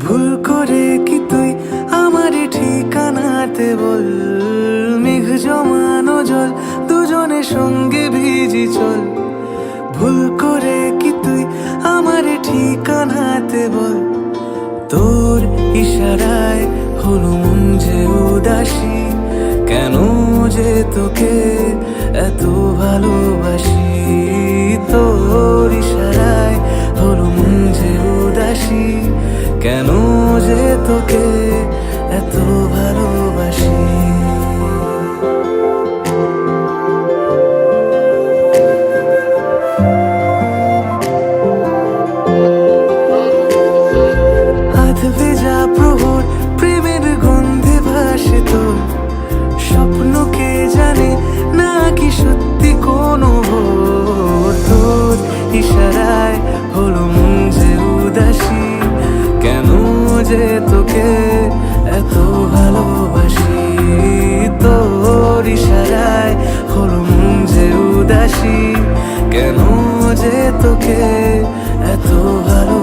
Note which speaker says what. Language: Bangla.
Speaker 1: ভুল করে কি তুই আমার ঠিকানাতে বল, মেঘ জমানো জল দুজনে সঙ্গে ভিজি চল। ভুল করে কি তুই আমার ঠিকানাতে বল, তোর ইশারায় হলো মন যে উদাসী, কেন যে তোকে এত ভালোবাসি। তোর ইশারায় হলো মন যে উদাসী, কেন যে তোকে এত ভালোবাসি। আধ ভেজা প্রহর প্রেমের গন্ধে ভাসে তোর, স্বপ্নকে জানে না কি সত্যি কোনো ভোর। তোর ইশারায় হলো মন যে উদাসী, কেন যে তোকে এত ভালোবাসি। তোর ইশারায় হলো মন যে উদাসী, কেন যে তোকে এত ভালো